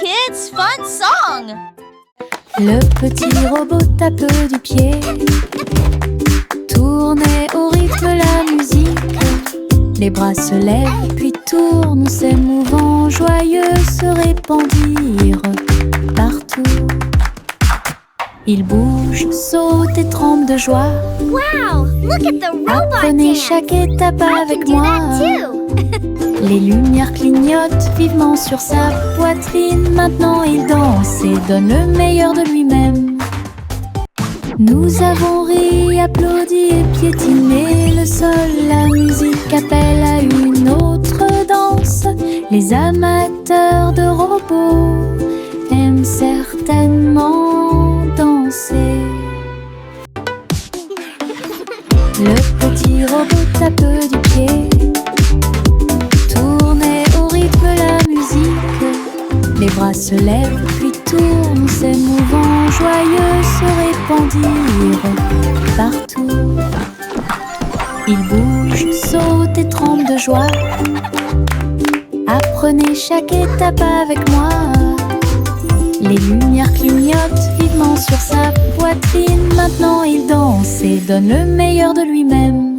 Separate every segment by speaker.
Speaker 1: kids, fun song!
Speaker 2: Le petit robot tape du pied, tournait au rythme la musique. Les bras se lèvent puis tournent, s'émouvant, joyeux se répandirent partout. Il bouge, saute et tremble de joie.
Speaker 3: Wow! Look at the robot
Speaker 2: Apprenez
Speaker 3: dance!
Speaker 2: chaque étape
Speaker 3: I
Speaker 2: avec
Speaker 3: can do
Speaker 2: moi.
Speaker 3: that too!
Speaker 2: Les lumières clignotent vivement sur sa poitrine. Maintenant il danse et donne le meilleur de lui-même. Nous avons ri, applaudi et piétiné. Le sol, la musique appelle à une autre danse. Les amateurs de robots aiment certainement danser. Le petit robot tape du pied, tournait au rythme la musique. Les bras se lèvent puis tournent, s'émouvant, joyeux se répandirent partout. Il bouge, saute et tremble de joie. Apprenez chaque étape avec moi. Les lumières clignotent vivement sur sa poitrine. Maintenant il danse et donne le meilleur de lui-même.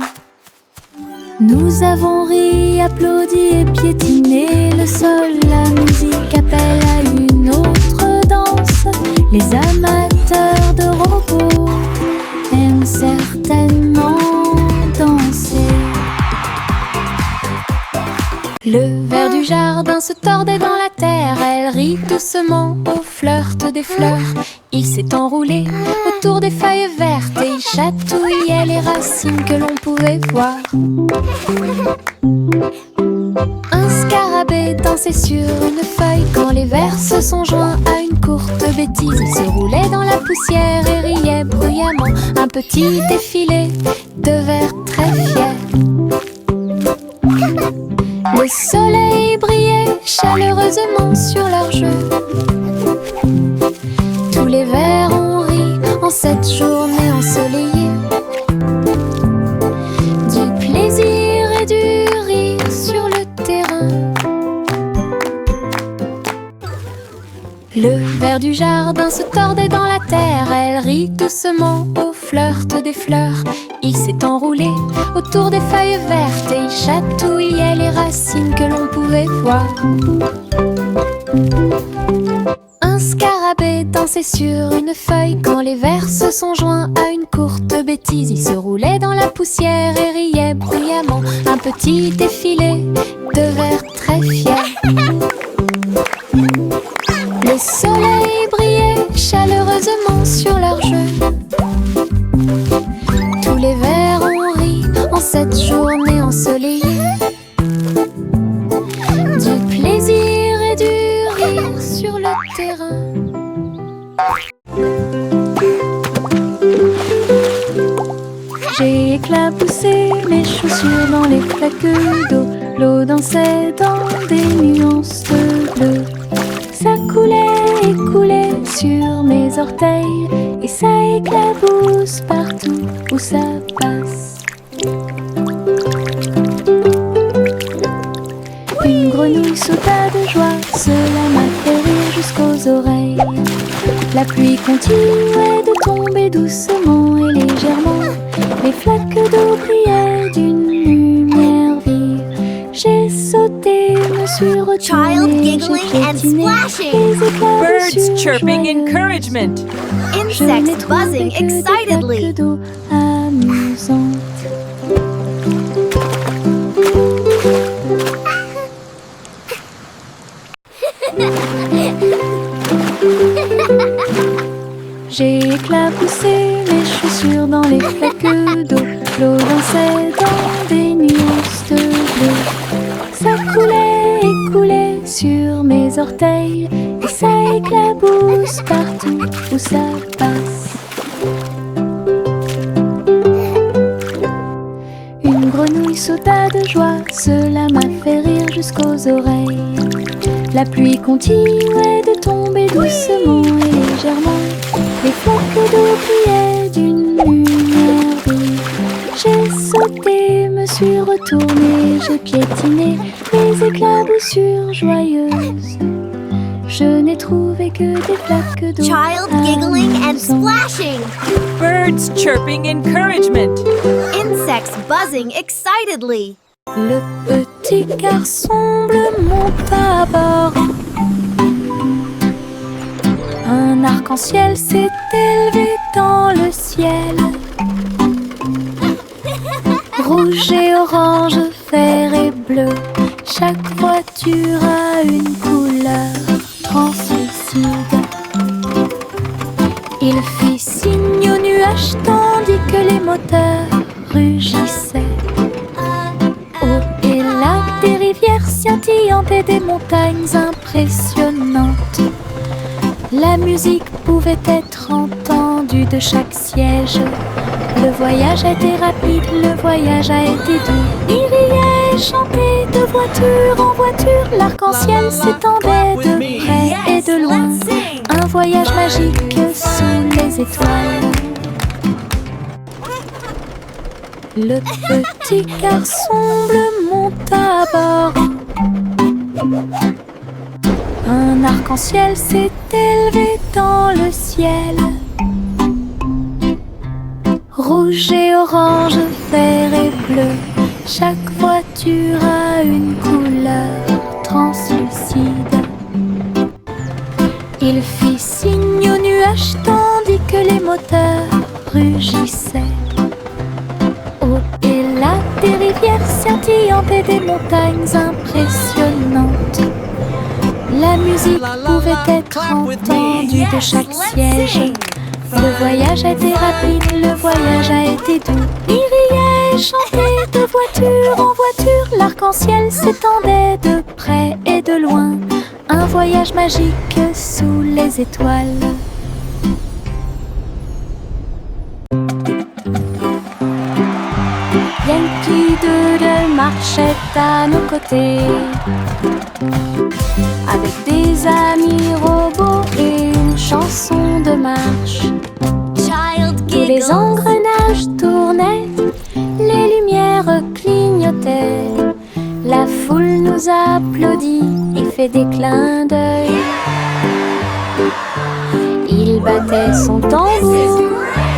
Speaker 2: Nous avons ri, applaudi et piétiné. Le sol, la musique appelle à une autre danse. Les amateurs de robots aiment certainement danser. Le ver du jardin se tordait dans la terre. Elle rit doucement au flirt des fleurs. Il s'est enroulé autour des feuilles vertes et il chatouillait les racines que l'on pouvait voir. Un scarabée dansait sur une feuille quand les vers se sont joints à une courte bêtise. Il se roulait dans la poussière et riait bruyamment. Un petit défilé de vers très fiers. Le soleil brillait chaleureusement sur leur jeu. Tous les vers ont ri en cette journée ensoleillée. Du plaisir et du rire sur le terrain. Le ver du jardin se tordait dans la terre. Elle rit doucement au flirt des fleurs. Il s'est enroulé autour des feuilles vertes et il chatouillait les racines que l'on pouvait voir. Un scarabée dansait sur une feuille quand les vers se sont joints à une courte bêtise. Il se roulait dans la poussière et riait bruyamment. Un petit défilé de vers très fiers. Le soleil brillait chaleureusement sur leur jeu. Tous les vers ont ri en cette journée ensoleillée. Du plaisir et du rire sur le terrain. J'ai éclaboussé mes chaussures dans les flaques d'eau. L'eau dansait dans des nuances de bleu. Ça coulait et coulait sur mes orteils et ça éclabousse partout où ça passe. Une grenouille sauta de joie, cela m'a fait rire jusqu'aux oreilles. La pluie continuait de tomber doucement et légèrement. Les flaques d'eau brillaient d'une lumière vive. J'ai sauté, me suis retournée, j'ai piétiné les éclats
Speaker 4: Birds chirping encouragement.
Speaker 3: Insects buzzing excitedly.
Speaker 2: d'eau amusantes. J'ai éclaboussé mes chaussures dans les flaques d'eau. L'eau dansait dans des nuances de bleu. Ça coulait et coulait sur mes orteils et ça éclabousse partout où ça passe. Une grenouille sauta de joie, cela m'a fait rire jusqu'aux oreilles. La pluie continuait de tomber doucement et légèrement. Les flaques d'eau brillaient d'une lumière vive. J'ai sauté, me suis retournée, j'ai piétiné les éclaboussures joyeuses Je n'ai trouvé que des flaques d'eau.
Speaker 3: Child giggling and splashing.
Speaker 4: Birds chirping encouragement.
Speaker 3: Insects buzzing excitedly.
Speaker 2: Le petit garçon bleu monta à bord. Un arc-en-ciel s'est élevé dans le ciel. Rouge et orange, vert et bleu, chaque voiture a une couleur translucide. Il fit signe aux nuages tandis que les moteurs rugissaient. Au et là, des rivières scintillantes et des montagnes impressionnantes. La musique pouvait être entendue de chaque siège. Le voyage a été rapide, le voyage a été doux. Il riait et chantait de voiture en voiture. L'arc-en-ciel s'étendait de près et de loin. Un voyage magique sous les étoiles. Le petit garçon bleu monta à bord. Un arc-en-ciel s'est élevé dans le ciel. Rouge et orange, vert et bleu, chaque voiture a une couleur translucide. Il fit signe aux nuages tandis que les moteurs rugissaient. Au et là, des rivières scintillantes et des montagnes impressionnantes. La musique pouvait être entendue de chaque siège. Le voyage a été rapide, le voyage a été doux. Il riait et chantait de voiture en voiture. L'arc-en-ciel s'étendait de près et de loin. Un voyage magique sous les étoiles. Yankee Doodle marchait à nos côtés, avec des amis robots et une chanson de marche. Tous les engrenages tournaient, les lumières clignotaient. La foule nous applaudit et fait des clins d'œil. Il battait son tambour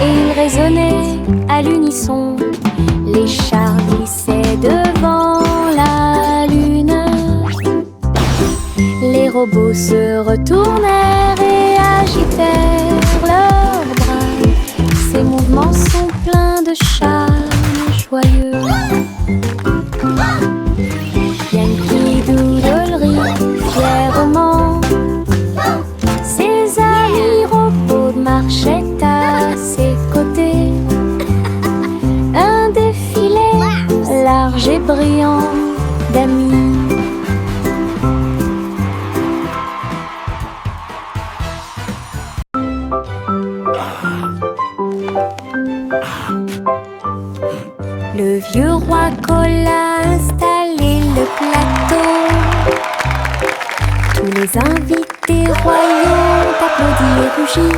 Speaker 2: et il résonnait à l'unisson. Les chars glissaient devant la lune. Les robots se retournèrent et agitèrent leurs bras. Ces mouvements sont pleins de charme joyeux. Yankee Doodle rit fièrement. Ses amis robots marchaient à ses côtés. Un défilé large et brillant d'amis. Le vieux roi Cole a installé le plateau. Tous les invités royaux applaudis et rugis.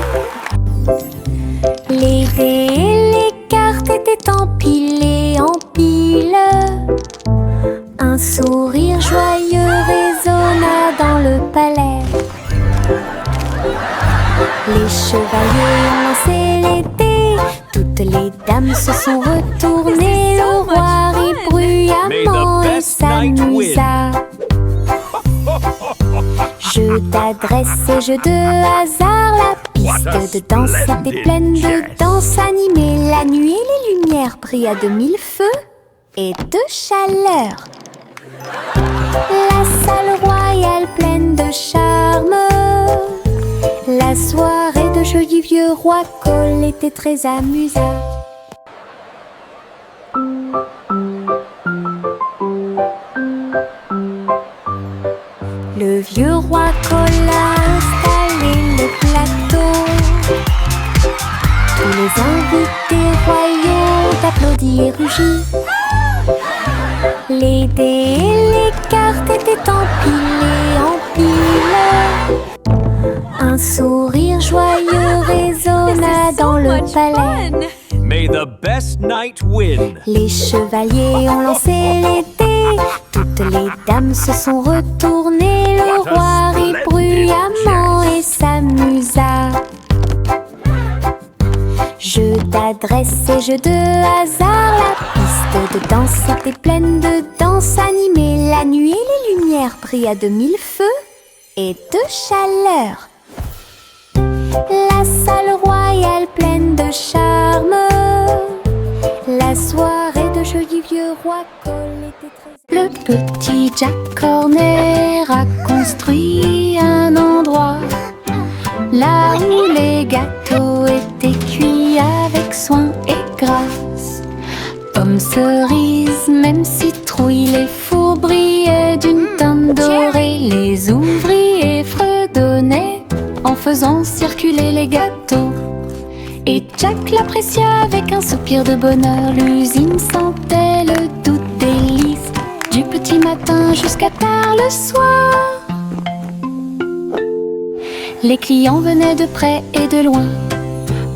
Speaker 2: Les dés et les cartes étaient empilés en piles. Un sourire joyeux résonna dans le palais. Les chevaliers ont lancé les dés. Toutes les dames se sont retournées. Le roi rit bruyamment et s'amusa. Jeu d'adresse et jeu de hasard. La piste de danse était pleine de danse animée. La nuit, les lumières brillaient de mille feux et de chaleur. La salle royale pleine de charme. La soirée de jeu du vieux roi Cole était très amusante. Le vieux roi Cole a installé le plateau. Tous les invités royaux applaudis et rugis. Les dés et les cartes étaient empilés en piles. Un sourire joyeux résonna dans le palais.
Speaker 5: May the best knight win.
Speaker 2: Les chevaliers ont lancé les dés. Toutes Toutes les dames se sont retournées, le roi rit bruyamment et s'amusa. Jeu d'adresse et jeu de hasard, la piste de danse était pleine de danse animée. La nuit, les lumières brillaient de mille feux et de chaleur. La salle royale pleine de charme, la soirée de jeu du vieux roi Cole était très... Le petit Jack Horner a construit un endroit là où les gâteaux étaient cuits avec soin et grâce. Pommes, cerises, même citrouilles, les fours brillaient d'une teinte dorée. Les ouvriers fredonnaient en faisant circuler les gâteaux. Et Jack l'apprécia avec un soupir de bonheur. L'usine sentait le doux délice du petit matin jusqu'à tard le soir. Les clients venaient de près et de loin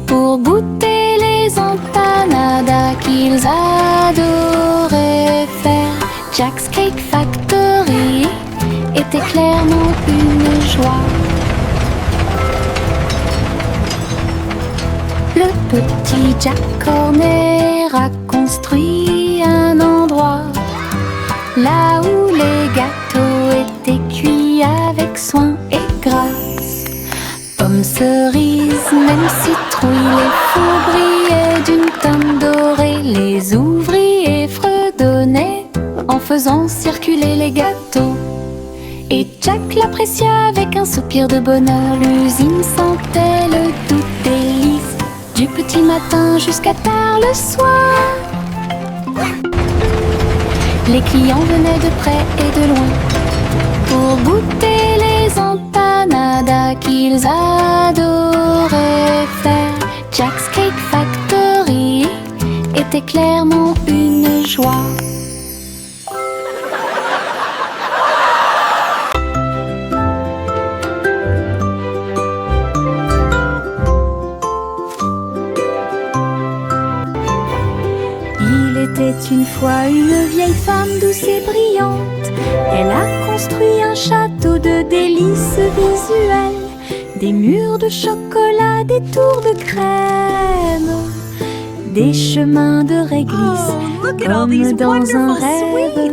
Speaker 2: pour goûter les empanadas qu'ils adoraient faire. Jack's Cake Factory était clairement une joie. Le petit Jack Horner a construit un endroit là où les gâteaux étaient cuits avec soin et grâce. Pommes, cerises, même citrouilles, les fours brillaient d'une teinte dorée. Les ouvriers fredonnaient en faisant circuler les gâteaux. Et Jack l'apprécia avec un soupir de bonheur. L'usine sentait le doux délice du petit matin jusqu'à tard le soir. Les clients venaient de près et de loin pour goûter les empanadas qu'ils adoraient faire. Jack's Cake Factory était clairement une joie. Il était une fois une vieille femme douce et brillante. Elle a construit un château de délices visuelles, des murs de chocolat, des tours de crème, des chemins de réglisse comme dans un rêve.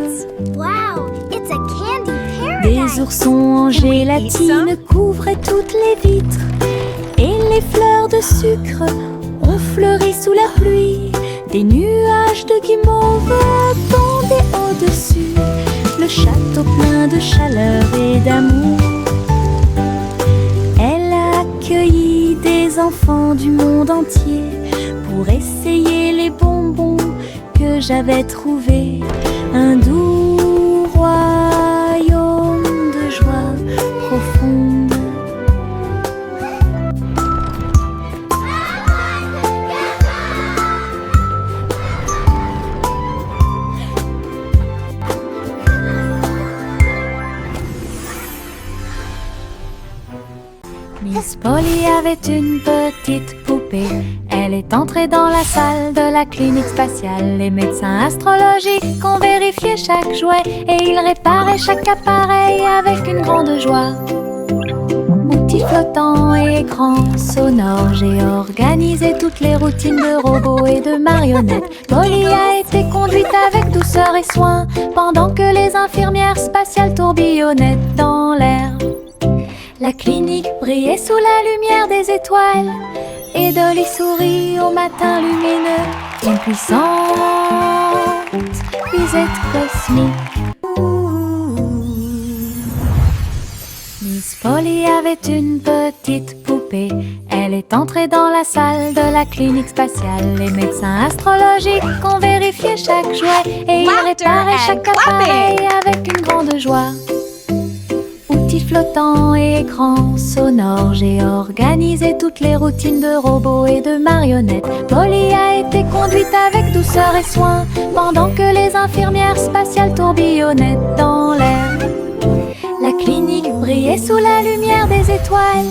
Speaker 3: Wow, it's a candy paradise.
Speaker 2: Des oursons en gélatine couvraient toutes les vitres et les fleurs de sucre ont fleuri sous la pluie. Des nuages de guimauve tombaient au-dessus, le château plein de chaleur et d'amour. Elle a accueilli des enfants du monde entier pour essayer les bonbons que j'avais trouvés. Un doux royaume de joie profonde. Miss Polly avait une petite poupée. Elle est entrée dans la salle de la clinique spatiale. Les médecins astrologiques ont vérifié chaque jouet et ils réparaient chaque appareil avec une grande joie. Outils flottants et écrans sonores, j'ai organisé toutes les routines de robots et de marionnettes. Polly a été conduite avec douceur et soin pendant que les infirmières spatiales tourbillonnaient dans l'air. La clinique brillait sous la lumière des étoiles et Dolly sourit au matin lumineux. Une puissante visite cosmique. Miss Polly avait une petite poupée. Elle est entrée dans la salle de la clinique spatiale. Les médecins astrologiques ont vérifié chaque jouet et ils réparaient chaque appareil avec une grande joie. Outils flottants et écrans sonores, j'ai organisé toutes les routines de robots et de marionnettes. Polly a été conduite avec douceur et soin pendant que les infirmières spatiales tourbillonnaient dans l'air. La clinique brillait sous la lumière des étoiles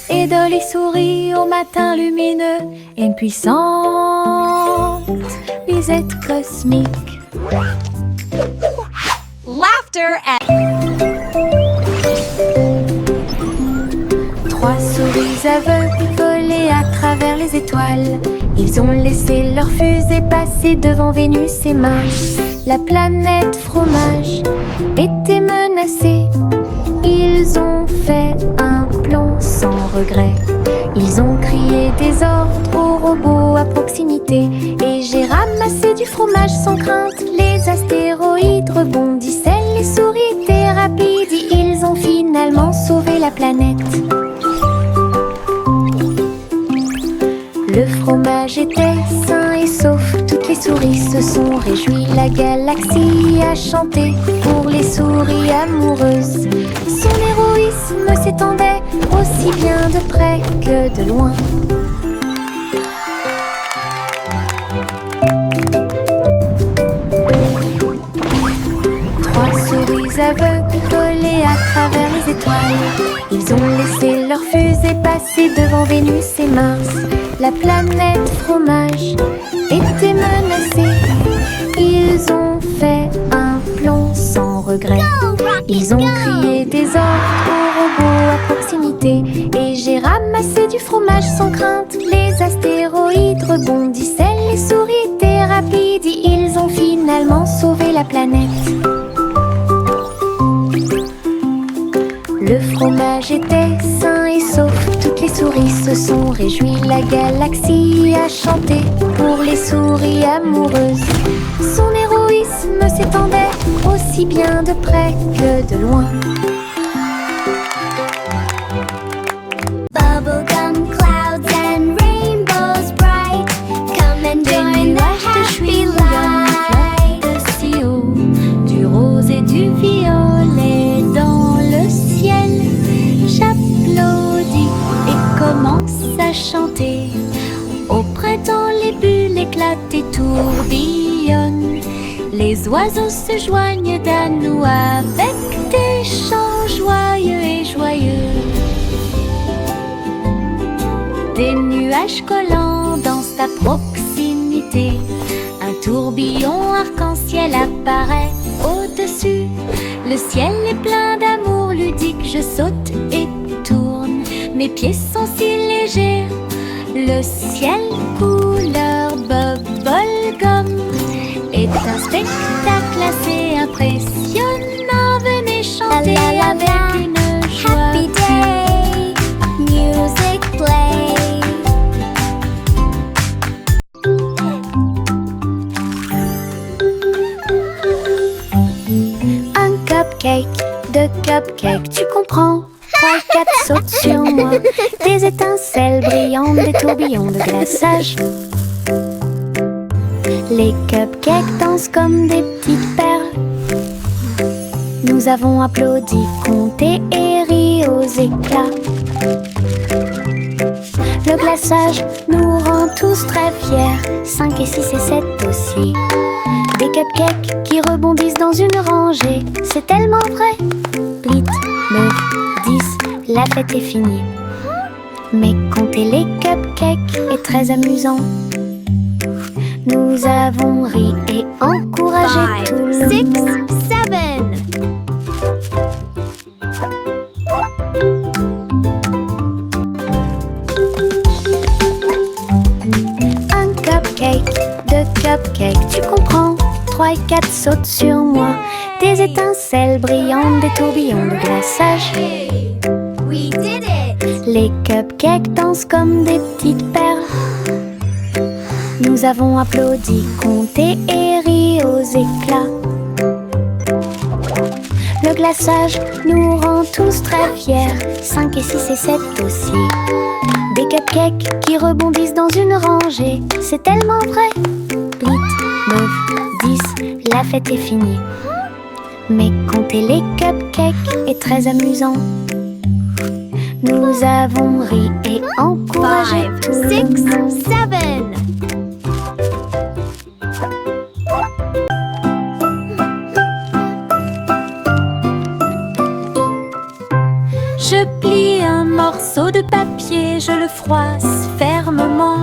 Speaker 2: et Dolly sourit au matin lumineux. Une puissante visite cosmique.
Speaker 1: Laugh
Speaker 4: laughter and...
Speaker 2: Trois souris aveugles volaient à travers les étoiles. Ils ont laissé leur fusée passer devant Vénus et Mars. La planète fromage était menacée. Ils ont fait un plan sans regret. Ils ont crié des ordres aux robots à proximité. Et j'ai ramassé du fromage sans crainte. Les astéroïdes rebondissaient, les souris étaient rapides. Ils ont finalement sauvé la planète. Le fromage était sain et sauf, toutes les souris se sont réjouies. La galaxie a chanté pour les souris amoureuses. Son héroïsme s'étendait aussi bien de près que de loin. Trois souris aveugles volaient à travers les étoiles. Ils ont laissé leur fusée passer devant Vénus et Mars. La planète fromage était menacée. Ils ont fait un plan sans regret. Ils ont crié des ordres aux robots à proximité. Et j'ai ramassé du fromage sans crainte. Les astéroïdes rebondissaient, les souris étaient rapides. Ils ont finalement sauvé la planète. Le fromage était sain et sauf, toutes les souris se sont réjouies. La galaxie a chanté pour les souris amoureuses. Son héroïsme s'étendait aussi bien de près que de loin.
Speaker 3: Bubblegum clouds and rainbows bright. Come and join the happy light.
Speaker 2: De si haut, du rose et du violet dans le ciel. J'applaudis et commence à chanter. Au printemps, les bulles éclatent et tourbillonnent. Les oiseaux se joignent à nous avec des chants joyeux et joyeux. Des nuages collants dansent à proximité. Un tourbillon arc-en-ciel apparaît au-dessus. Le ciel est plein d'amour ludique. Je saute et tourne. Mes pieds sont si légers. Le ciel couleur bubblegum est un spectacle assez impressionnant. Venez chanter avec une joie.
Speaker 3: Happy day, music play.
Speaker 2: Un cupcake, deux cupcakes, tu comprends? 3, 4 sautent sur moi. Des étincelles brillantes, des tourbillons de glaçage. Les cupcakes dansent comme des petites perles. Nous avons applaudi, compté et ri aux éclats. Le glaçage nous rend tous très fiers. 5 et 6 et 7 aussi. Des cupcakes qui rebondissent dans une rangée. C'est tellement vrai. 8, 9, 10, la fête est finie. Mais compter les cupcakes est très amusant. Nous avons ri et encouragé tout le
Speaker 3: 6,
Speaker 2: monde.
Speaker 3: 7.
Speaker 2: Un cupcake, deux cupcakes, tu comprends? 3 et 4 sautent sur moi. Des étincelles brillantes, des tourbillons de glaçage.
Speaker 3: Hey, we did it.
Speaker 2: Les cupcakes dansent comme des petites perles. Nous avons applaudi, compté et ri aux éclats. Le glaçage nous rend tous très fiers. 5 et 6 et 7 aussi. Des cupcakes qui rebondissent dans une rangée. C'est tellement vrai. 8, 9, 10, la fête est finie. Mais compter les cupcakes est très amusant. Nous avons ri et encouragé
Speaker 3: 5,
Speaker 2: tout le
Speaker 3: 6,
Speaker 2: monde.
Speaker 3: 7.
Speaker 2: Je plie un morceau de papier, je le froisse fermement.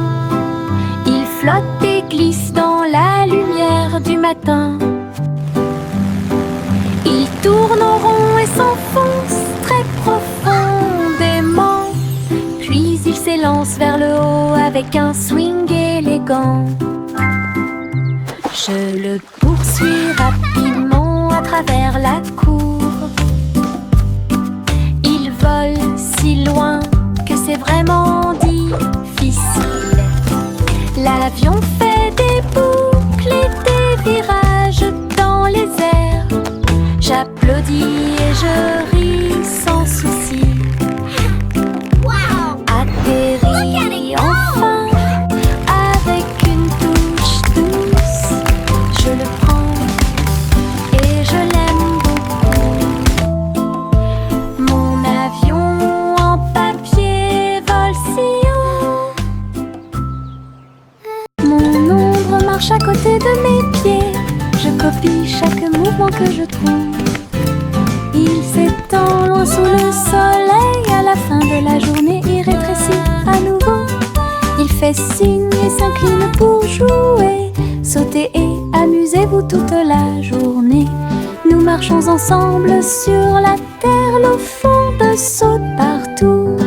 Speaker 2: Il flotte et glisse dans la lumière du matin. Il tournent en rond et s'enfoncent très profondément. Puis il s'élance vers le haut avec un swing élégant. Je le poursuis rapidement à travers la cour. Il vole si loin que c'est vraiment difficile. L'avion fait des boucles et des virages dans les airs. J'applaudis et je ris sans souci. Atterri enfin avec une touche douce. Je le prends et je l'aime beaucoup. Mon avion en papier vole si haut. Mon ombre marche à côté de mes pieds. Je copie chaque mouvement que je trouve. Il s'étend loin sous le soleil. À la fin de la journée, il rétrécit à nouveau. Il fait signe et s'incline pour jouer. Sautez et amusez-vous toute la journée. Nous marchons ensemble sur la terre. L'eau fonde saute partout.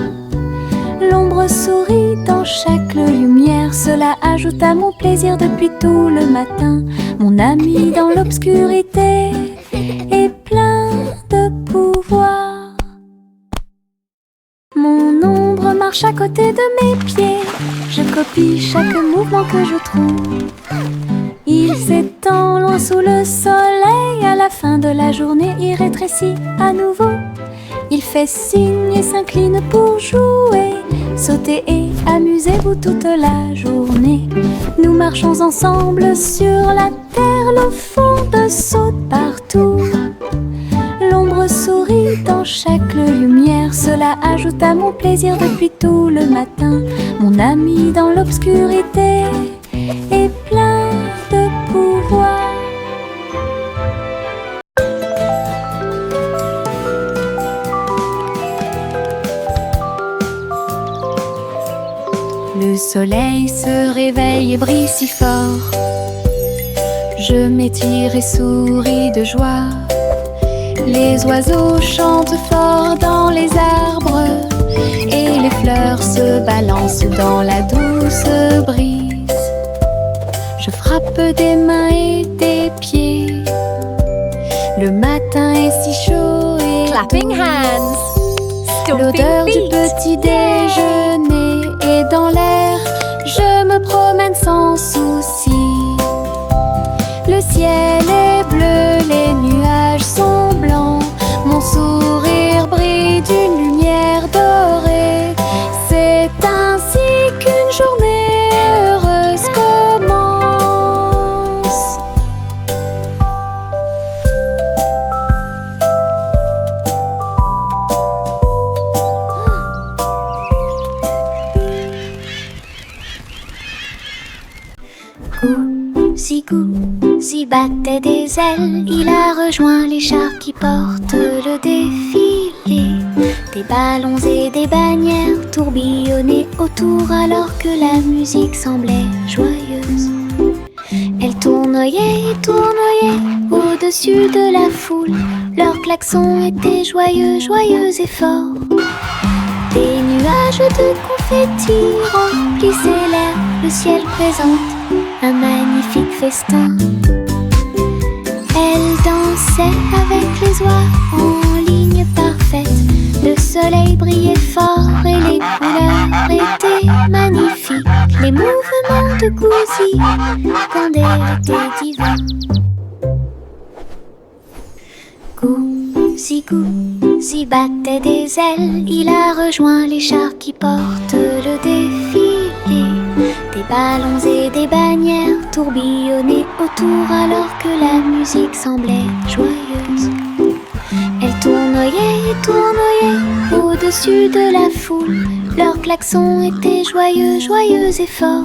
Speaker 2: L'ombre sourit dans chaque lumière. Cela ajoute à mon plaisir depuis tout le matin. Mon ami dans l'obscurité est plein de pouvoir. Mon ombre marche à côté de mes pieds. Je copie chaque mouvement que je trouve. Il s'étend loin sous le soleil. À la fin de la journée, il rétrécit à nouveau. Il fait signe et s'incline pour jouer. Sautez et amusez-vous toute la journée. Nous marchons ensemble sur la terre. L'eau fonde saute partout. L'ombre sourit dans chaque lumière. Cela ajoute à mon plaisir depuis tout le matin. Mon ami dans l'obscurité est plein de pouvoir. Le soleil se réveille et brille si fort. Je m'étire et souris de joie. Les oiseaux chantent fort dans les arbres et les fleurs se balancent dans la douce brise. Je frappe des mains et des pieds. Le matin est si chaud et
Speaker 4: Clapping hands.
Speaker 2: l'odeur
Speaker 4: Stomping
Speaker 2: du
Speaker 4: feet.
Speaker 2: petit déjeuner est dans l'air. Je me promène sans souci. Le ciel est bleu, les nuages sont blancs. Mon sourire brille d'une lumière dorée. C'est ainsi qu'une journée heureuse commence. Si battait des ailes, il a rejoint les chars qui portent le défilé. Des ballons et des bannières tourbillonnaient autour alors que la musique semblait joyeuse. Elle tournoyait et tournoyait au-dessus de la foule. Leurs klaxons étaient joyeux, joyeux et forts. Des nuages de confettis remplissaient l'air. Le ciel présente un magnifique festin. Elle dansait avec les oies en ligne parfaite. Le soleil brillait fort et les couleurs étaient magnifiques. Les mouvements de Gouzi quand elle était divin. Gouzi battait des ailes. Il a rejoint les chars qui portent le défilé. Des ballons et des bannières tourbillonnaient autour alors que la musique semblait joyeuse. Elle tournoyait et tournoyait au-dessus de la foule. Leurs klaxons étaient joyeux, joyeux et forts.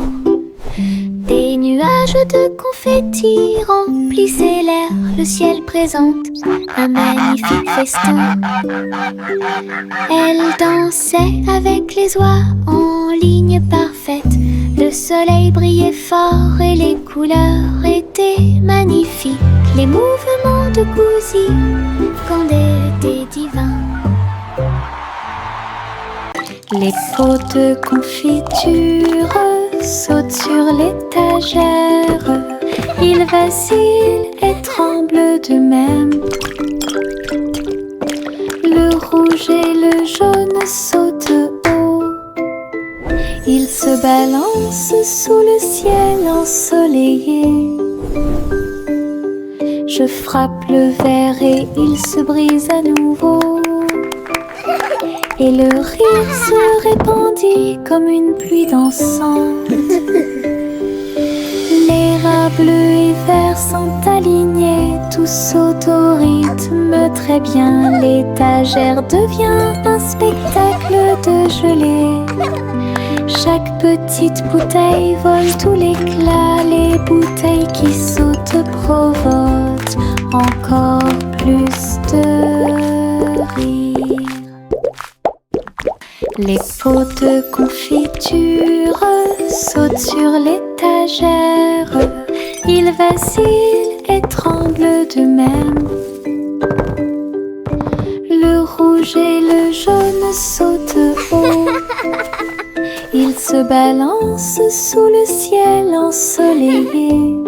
Speaker 2: Des nuages de confettis remplissaient l'air. Le ciel présente un magnifique festin. Elle dansait avec les oies en ligne parfaite. Le
Speaker 3: Le soleil brillait fort et les couleurs étaient magnifiques. Les mouvements de Gouzi étaient divins.
Speaker 2: Les pots de confiture sautent sur l'étagère. Ils vacillent et tremblent d'eux-mêmes. Le rouge et le jaune sautent haut. Ils se balancent sous le ciel ensoleillé. Je frappe le verre et il se brise à nouveau. Et le rire se répandit comme une pluie dansante. Les rats bleus et verts sont alignés, tous sautent au rythme très bien. L'étagère devient un spectacle de gelée. Chaque petite bouteille vole tout l'éclat. Les bouteilles qui sautent provoquent encore plus de rire. Les pots de confiture sautent sur l'étagère. Ils vacillent et tremblent d'eux-mêmes. Le rouge et le jaune sautent haut. Ils se balancent sous le ciel ensoleillé.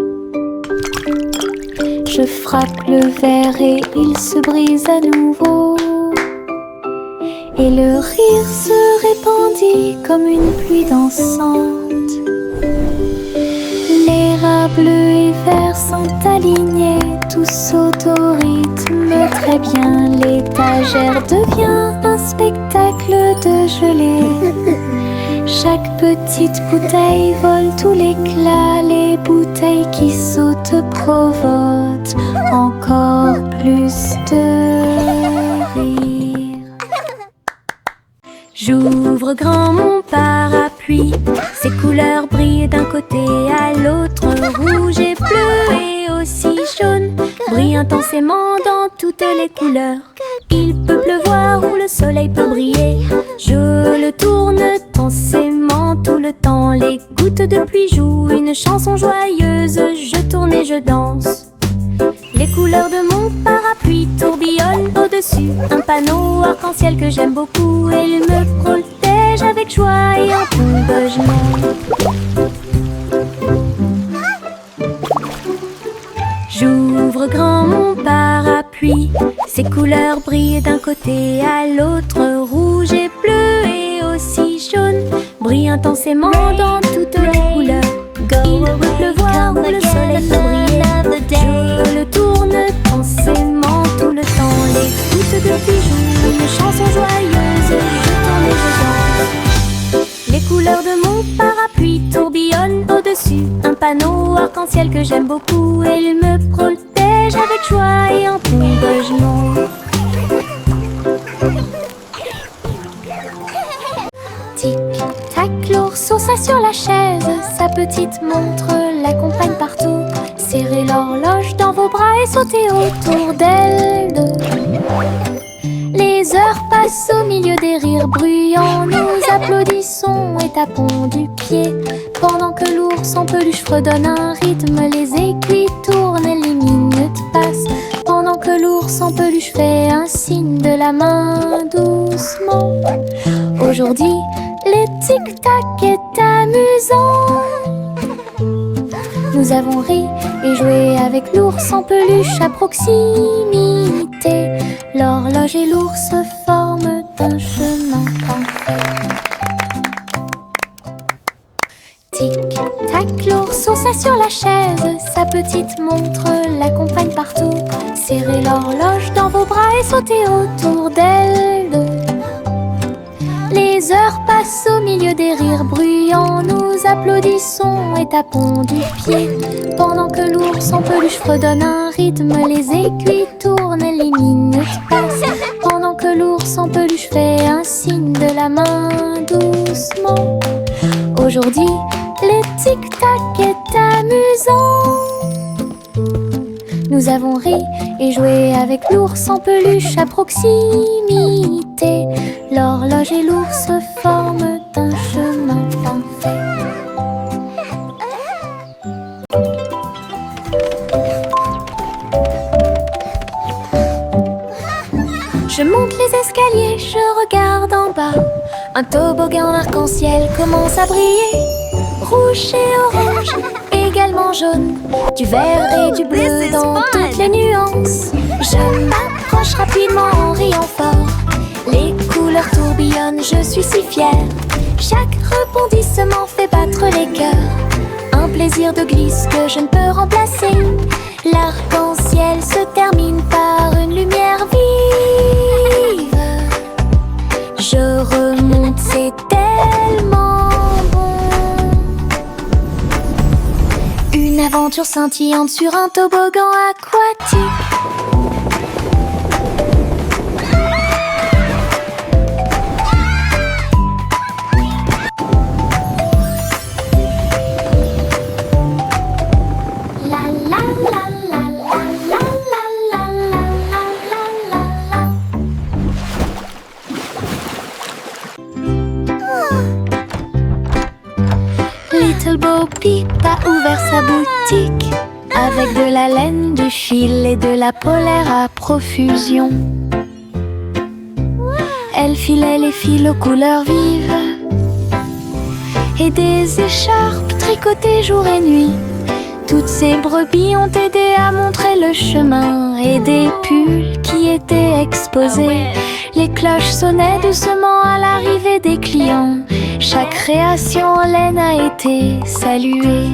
Speaker 2: Je frappe le verre et il se brise à nouveau. Et le rire se répandit comme une pluie dansante. Les rats bleus et verts sont alignés, tous sautent au rythme très bien. L'étagère devient un spectacle de gelée. Chaque petite bouteille vole tout l'éclat. Les bouteilles qui sautent provoquent encore plus de rire.
Speaker 5: J'ouvre grand mon parapluie, ses couleurs brillent d'un côté à l'autre. Rouge et bleu et aussi jaune brillent intensément dans toutes les couleurs. Il peut pleuvoir ou le soleil peut briller. Je le tourne intensément tout le temps. Les gouttes de pluie jouent une chanson joyeuse. Je tourne et je danse. Les couleurs de mon parapluie tourbillonnent au-dessus. Un panneau arc-en-ciel que j'aime beaucoup. Et il me protège avec joie et encouragement. J'ouvre grand mon parapluie. Ses couleurs brillent d'un côté à l'autre. Rouge et bleu et aussi jaune brillent intensément dans toutes les couleurs. Il peut pleuvoir ou le soleil peut briller. Je le tourne intensément tout le temps. Les gouttes de pluie jouent une chanson joyeuse. Je tourne et je danse. Les couleurs de mon parapluie tourbillonnent au-dessus. Un panneau arc-en-ciel que j'aime beaucoup. Et il me protège avec joie et encouragement.
Speaker 2: Tic-tac, l'ours sur la chaise. Sa petite montre l'accompagne partout. Serrez l'horloge dans vos bras et sautez autour d'elle deux. Les heures passent au milieu des rires bruyants. Nous applaudissons et tapons du pied. Pendant que l'ours en peluche fredonne un rythme, les aiguilles tournent et les minutes passent. Pendant que l'ours en peluche fait un signe de la main doucement. Aujourd'hui, le tic-tac est amusant. Nous avons ri et joué avec l'ours en peluche à proximité. L'horloge et l'ours forment un chemin parfait. Tic-tac, l'ours sur la chaise. Sa petite montre l'accompagne partout. Serrez l'horloge dans vos bras et sautez autour d'elle deux. Les heures passent au milieu des rires bruyants. Nous applaudissons et tapons du pied. Pendant que l'ours en peluche fredonne un rythme, les aiguilles tournent et les minutes passent. Pendant que l'ours en peluche fait un signe de la main doucement. Aujourd'hui, le tic-tac est amusant. Nous avons ri et joué avec l'ours en peluche à proximité. L'horloge et l'ours forment un chemin parfait.
Speaker 5: les escaliers, je regarde en bas. Un toboggan arc-en-ciel commence à briller. Rouge et orange, également jaune. Du vert et du bleu dans toutes les nuances. Je m'approche rapidement en riant fort. Les couleurs tourbillonnent, je suis si fière. Chaque rebondissement fait battre les cœurs. Un plaisir de glisse que je ne peux remplacer. L'arc-en-ciel se termine par une lumière vive. Je remonte, c'est tellement bon. Une aventure scintillante sur un toboggan aquatique. Little Bo Peep a ouvert sa boutique avec de la laine, du fil et de la polaire à profusion. Elle filait les fils aux couleurs vives et des écharpes tricotées jour et nuit. Toutes ces brebis ont aidé à montrer le chemin et des pulls qui étaient exposés. Les cloches sonnaient doucement à l'arrivée des clients. Chaque création en laine a été saluée.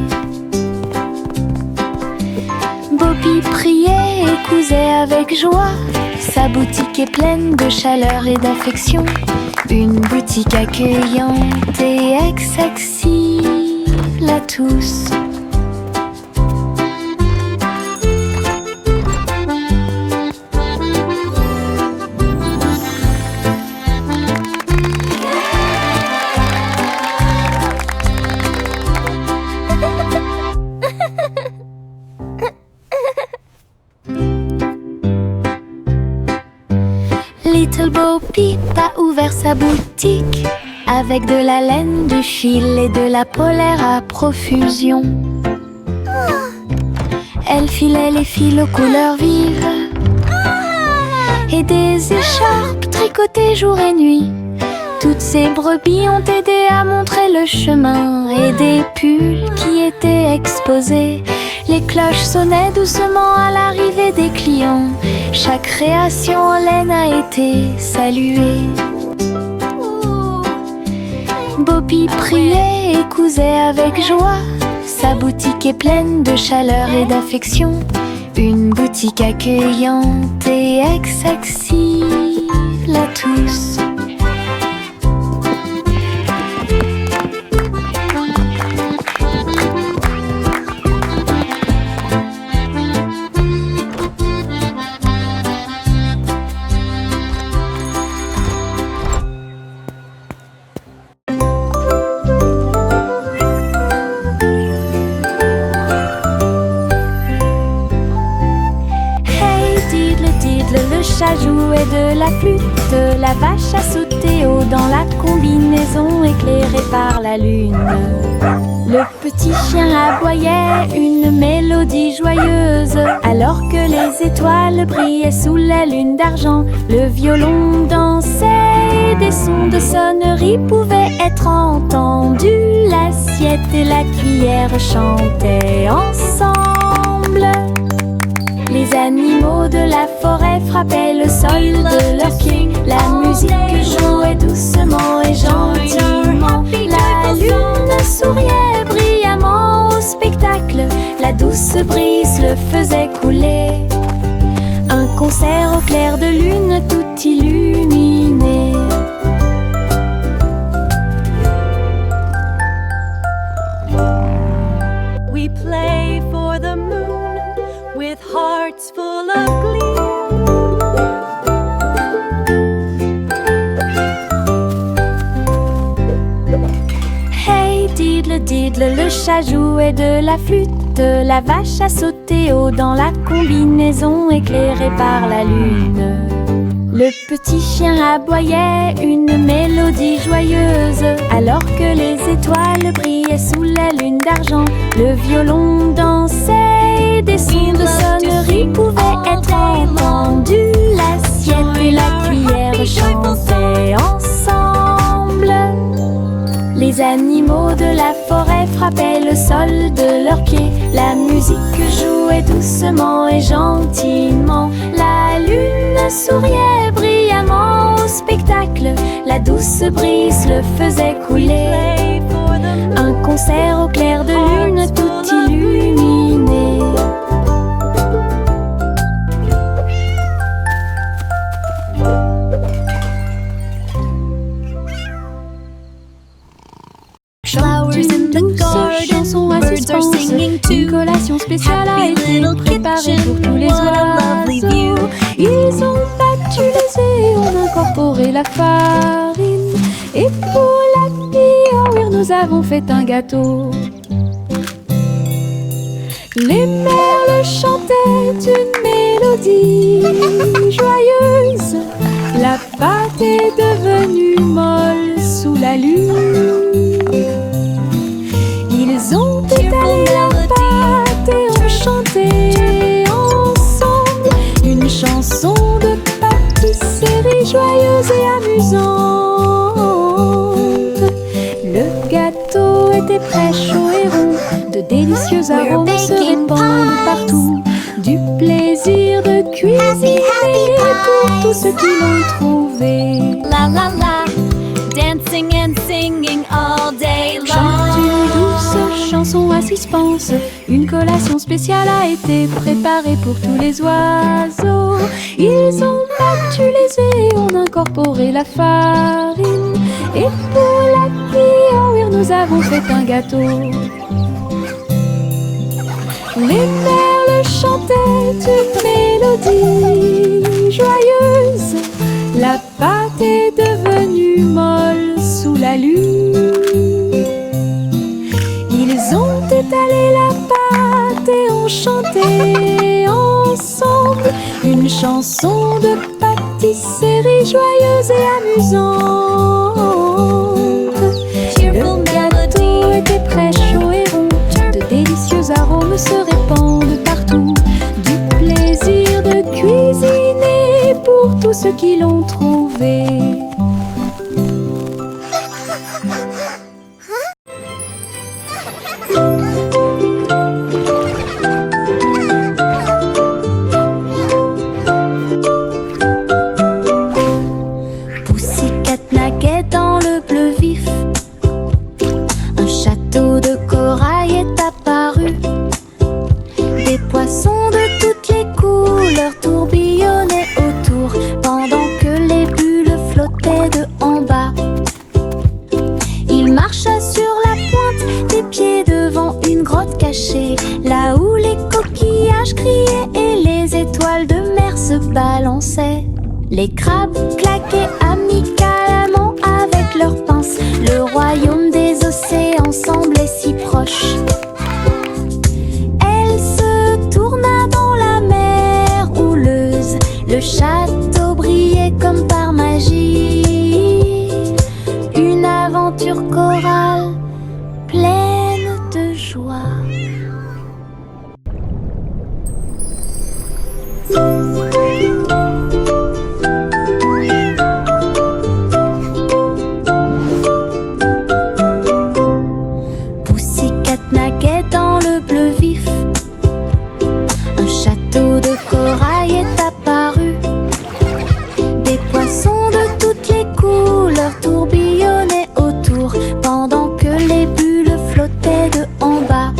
Speaker 5: Bobby priait et cousait avec joie. Sa boutique est pleine de chaleur et d'affection. Une boutique accueillante et accessible à tous. Little Bo Peep a ouvert sa boutique avec de la laine, du fil et de la polaire à profusion. Elle filait les fils aux couleurs vives et des écharpes tricotées jour et nuit. Toutes ces brebis ont aidé à montrer le chemin et des pulls qui étaient exposés. Les cloches sonnaient doucement à l'arrivée des clients. Chaque création en laine a été saluée. Bobby priait et cousait avec joie. Sa boutique est pleine de chaleur et d'affection. Une boutique accueillante et accessible à tous. Le chat jouait de la flûte, la vache a sauté haut dans la combinaison éclairée par la lune. Le petit chien aboyait une mélodie joyeuse, alors que les étoiles brillaient sous la lune d'argent. Le violon dansait et des sons de sonnerie pouvaient être entendus. L'assiette et la cuillère chantaient ensemble. Les animaux de la forêt frappaient le sol de leurs pieds. La musique jouait doucement et gentiment. La lune souriait brillamment au spectacle. La douce brise le faisait couler. Un concert au clair de lune tout illuminé.
Speaker 6: We play for the moon with hearts full of glee.
Speaker 5: Hey diddle diddle, le chat jouait de la flûte. La vache a sauté haut dans la combinaison éclairée par la lune. Le petit chien aboyait une mélodie joyeuse, alors que les étoiles brillaient sous la lune d'argent. Le violon dansait, des sons de sonnerie pouvaient être entendus. L'assiette et la cuillère animaux de la forêt frappaient le sol de leurs pieds. La musique jouait doucement et gentiment. La lune souriait brillamment au spectacle. La douce brise le faisait couler. Un concert au clair de lune tout illuminé.
Speaker 1: Flowers in the garden, birds are singing too.
Speaker 5: Une collation spéciale a été préparée pour tous les oiseaux. Ils ont battu les œufs et ont incorporé la farine. Et pour la vie, nous avons fait un gâteau. Les merles chantaient une mélodie joyeuse. La pâte est devenue molle sous la lune. Ils ont étalé la pâte et ont chanté ensemble une chanson de pâtisserie joyeuse et amusante. Le gâteau était prêt, chaud et rond. De délicieux arômes se répandent partout. Du plaisir de cuisiner pour tous ceux qui l'ont trouvé.
Speaker 1: La la la, dancing and singing all day long.
Speaker 5: Chante une douce chanson à suspense. Une collation spéciale a été préparée pour tous les oiseaux. Ils ont battu les œufs et ont incorporé la farine. Et pour la vie, nous avons fait un gâteau. Les merles chantaient une mélodie joyeuse. La pâte est devenue molle sous la lune. Ils ont étalé la pâte et ont chanté ensemble une chanson de pâtisserie joyeuse et amusante. Le gâteau était prêt, chaud et rond. De délicieux arômes se répandent partout. Du plaisir de cuisiner pour tous ceux qui l'ont trouvé. Pussycat naguait dans le bleu vif. Un château de corail est apparu. Des poissons de toutes les couleurs tourbillonnaient autour, pendant que les bulles flottaient de en bas. Il marcha sur la pointe des pieds devant une grotte cachée, là où les coquillages criaient et les étoiles de mer se balançaient. Les crabes claquaient amicalement avec leurs pinces. Le royaume des océans semblait si proche. Elle se tourna dans la mer houleuse. Le château brillait comme par magie. Une aventure chorale pleine de joie. Pussycat naguait dans le bleu vif. Un château de corail est apparu. Des poissons de toutes les couleurs tourbillonnaient autour, pendant que les bulles flottaient de en bas.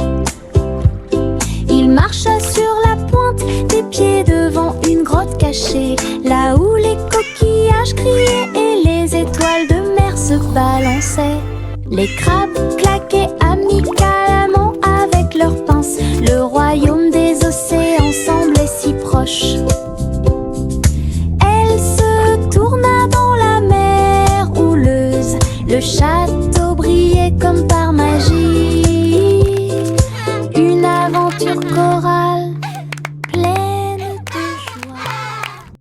Speaker 5: Il marcha sur la pointe des pieds devant une grotte cachée, là où les coquillages criaient et les étoiles de mer se balançaient. Les crabes claquaient amicalement avec leurs pinces. Le royaume des océans semblait si proche. Elle se tourna dans la mer houleuse. Le chat